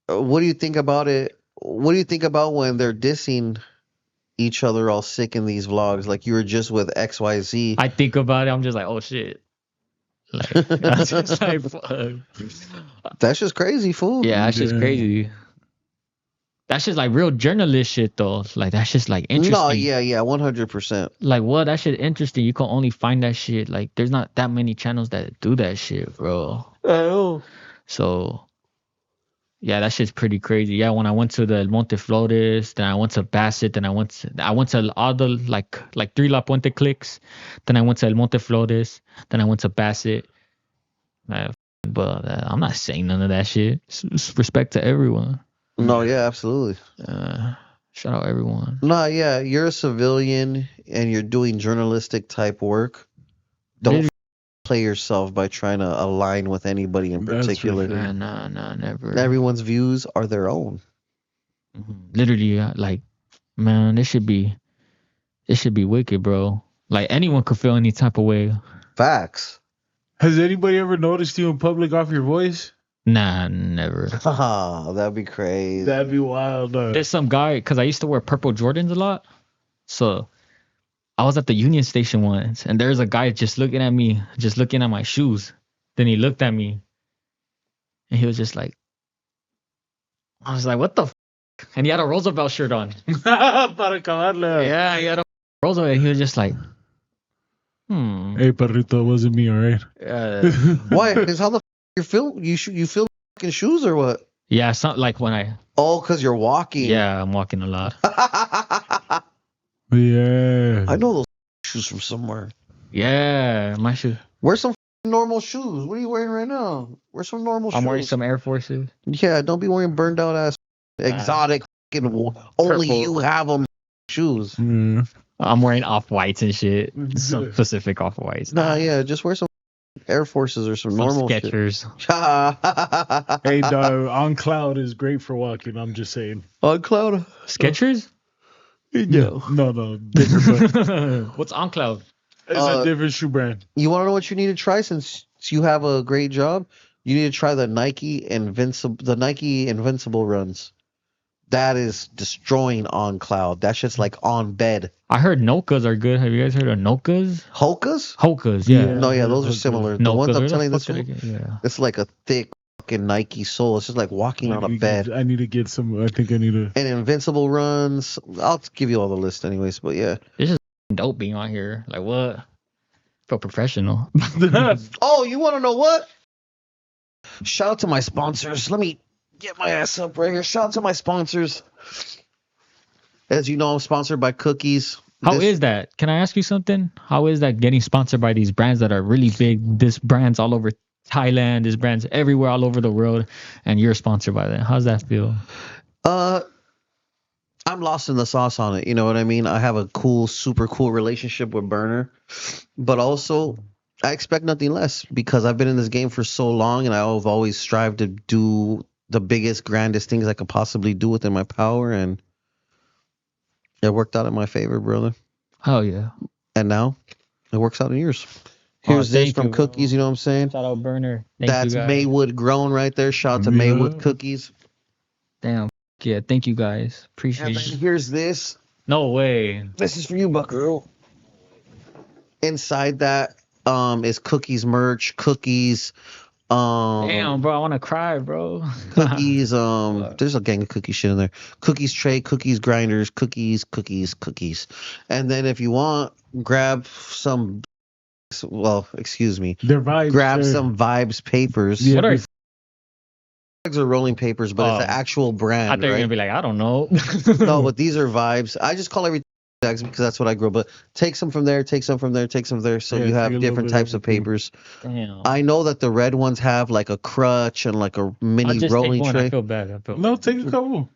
What do you think about it? What do you think about when they're dissing each other all sick in these vlogs? Like you were just with XYZ. I think about it. I'm just like, oh shit. Like, I'm just like, fuck. That's just crazy, fool. Yeah, that's just crazy. That's just like real journalist shit though. Like that's just like interesting. No, yeah, 100%. Like what? That shit interesting. You can only find that shit. Like there's not that many channels that do that shit, bro. Oh. So yeah, that shit's pretty crazy. Yeah, when I went to the Monte Flores, then I went to Bassett, then I went to all the like 3 La Puente clicks, then I went to El Monte Flores, then I went to Bassett. But I'm not saying none of that shit. It's respect to everyone. No, yeah, absolutely. Shout out everyone. No, yeah, you're a civilian and you're doing journalistic type work. Don't play yourself by trying to align with anybody in particular. Nah, never. Everyone's views are their own. Literally, like, man, it should be wicked, bro. Like anyone could feel any type of way. Facts. Has anybody ever noticed you in public off your voice? Nah, never. Oh, that'd be crazy. That'd be wild. There's some guy, because I used to wear purple Jordans a lot. So I was at the Union Station once, and there's a guy just looking at me, just looking at my shoes. Then he looked at me, and he was just like, I was like, what the f-? And he had a Roosevelt shirt on. Para acabarla. Yeah, he had a Roosevelt, and he was just like, Hey, perrito, it wasn't me, all right? Why? Because how the f you feel? You feel fucking shoes or what? Yeah, it's not like when I. Oh, because you're walking. Yeah, I'm walking a lot. Yeah. I know those shoes from somewhere. Yeah, my shoe. Wear some normal shoes. What are you wearing right now? Wear some normal shoes. I'm wearing some Air Forces. Yeah, don't be wearing burned out ass exotic only Purple. you have them shoes. Yeah. I'm wearing off-whites and shit. Some specific off-whites. Nah, yeah, just wear some Air Forces or some normal shit. Skechers. Hey, dog, on cloud is great for walking. I'm just saying. On cloud. Skechers? No. No, different. But What's on cloud? it's a different shoe brand. You want to know what you need to try since you have a great job? You need to try the Nike Invincible runs. That is destroying on cloud. That shit's like on bed. I heard Nokas are good. Have you guys heard of Nokas? Hokas? Hokas, yeah. No, yeah, those are similar. The ones I'm telling you, this one, yeah. it's like a thick fucking Nike sole. It's just like walking on a bed. I need to get some. I think I need to. And Invincible runs. I'll give you all the list anyways, but yeah. It's just dope being on here. Like, what? Feel professional. Oh, you want to know what? Shout out to my sponsors. Let me get my ass up right here. Shout out to my sponsors. As you know, I'm sponsored by Cookies. How is that? Can I ask you something? How is that getting sponsored by these brands that are really big? This brand's all over Thailand. This brand's everywhere all over the world, and you're sponsored by them. How's that feel? I'm lost in the sauce on it. You know what I mean? I have a super cool relationship with Burner, but also I expect nothing less because I've been in this game for so long, and I've always strived to do the biggest, grandest things I could possibly do within my power, and it worked out in my favor, brother. Oh yeah. And now it works out in yours. Here's this from Cookies, you know what I'm saying? Shout out Burner. That's Maywood grown right there. Shout out to Maywood Cookies. Damn. Yeah, thank you guys. Appreciate And it. then here's this. No way. This is for you, Buckaroo. Inside that is Cookies merch, cookies. Damn, bro, I want to cry, bro. Cookies. There's a gang of cookie shit in there. Cookies tray, cookies grinders, cookies. And then if you want, grab some. Well, excuse me. Their vibes. Grab some Vibes papers. What are Bags are rolling papers, but it's an actual brand. I thought you were right? gonna be like, I don't know. No, but these are Vibes. I just call everything bags because that's what I grow. But take some from there, take some from there, take some from there. So you have different types of papers. Damn. I know that the red ones have like a crutch and like a mini rolling tray. I feel bad. No, take a couple.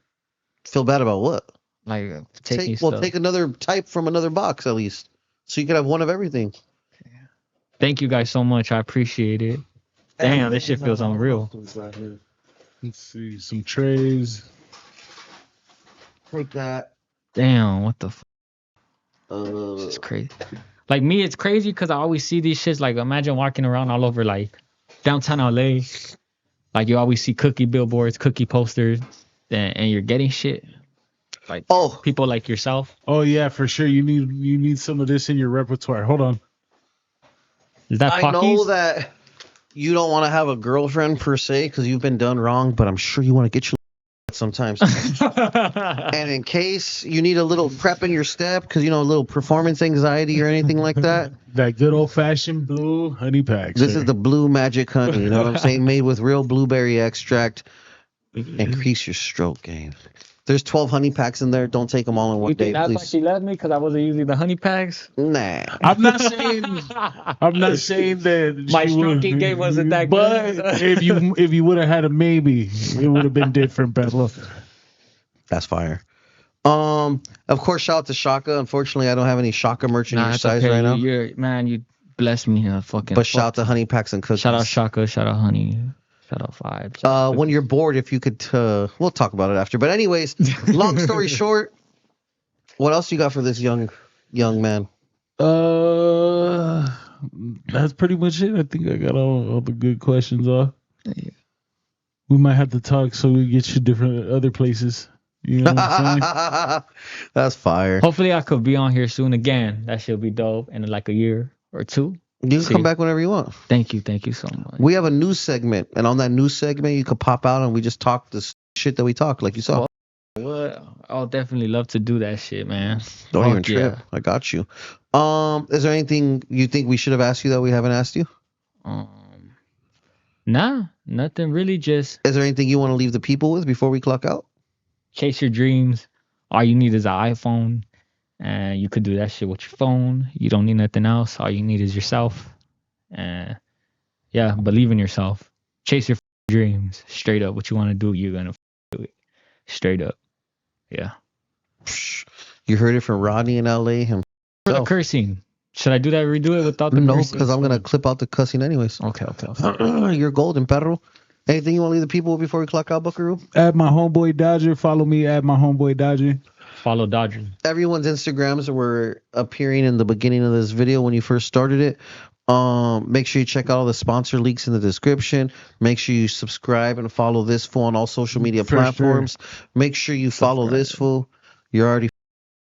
Feel bad about what? Like Take another type from another box at least, so you can have one of everything. Thank you guys so much. I appreciate it. Damn, this shit feels unreal. Let's see some trays. Take that. Damn, what the this is crazy. Like me, it's crazy because I always see these shits. Like imagine walking around all over like downtown LA. Like you always see cookie billboards, cookie posters, and you're getting shit. Like people like yourself. Oh yeah, for sure. You need some of this in your repertoire. Hold on. Is that I know that you don't want to have a girlfriend per se because you've been done wrong, but I'm sure you want to get your sometimes. And in case you need a little prep in your step because a little performance anxiety or anything like that, that good old fashioned blue honey pack. This is the blue magic honey. You know what I'm saying? Made with real blueberry extract. Increase your stroke game. There's 12 honey packs in there. Don't take them all in one day, that's please. why she left me because I wasn't using the honey packs. Nah. I'm not saying that my stroking game wasn't that good. But if you would have had a maybe, it would have been different, Pedro. That's fire. Of course, shout out to Shaka. Unfortunately, I don't have any Shaka merch in your size right now. You blessed me. But shout out to Honey Packs and Cookies. Shout out Shaka. Shout out Honey. Shout out Vibes. When you're bored, if you could, we'll talk about it after. But anyways, long story short, what else you got for this young man? That's pretty much it. I think I got all the good questions off. Yeah. We might have to talk so we get you different other places. You know what I'm saying? That's fire. Hopefully I could be on here soon again. That should be dope in like a year or two. You can come back whenever you want. Thank you so much. We have a news segment, and on that news segment, you could pop out and we just talk this shit that we talk, like you saw. What? I'll definitely love to do that shit, man. Don't even trip. I got you. Is there anything you think we should have asked you that we haven't asked you? Nah, nothing really. Just. Is there anything you want to leave the people with before we clock out? Chase your dreams. All you need is an iPhone. And you could do that shit with your phone. You don't need nothing else. All you need is yourself. And yeah, believe in yourself. Chase your dreams. Straight up. What you want to do, you're going to do it. Straight up. Yeah. You heard it from Rodney in LA For the cursing. Should I redo it without the No, curses? because I'm gonna clip out the cussing anyways. Okay. You're golden, perro. Anything you want to leave the people with before we clock out, Buckaroo? Add my homeboy Dodger. Follow me. Add my homeboy Dodger. Follow Dodger. Everyone's Instagrams were appearing in the beginning of this video when you first started it. Make sure you check out all the sponsor links in the description. Make sure you subscribe and follow this fool on all social media platforms. Sure. Make sure you follow this fool. You're already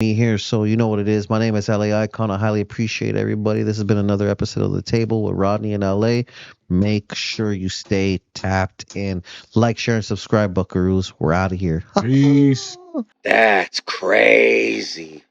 me here, so you know what it is. My name is Eyekon. I highly appreciate everybody. This has been another episode of The Table with Rodney in LA. Make sure you stay tapped in. Like, share, and subscribe, buckaroos. We're out of here. Peace. That's crazy.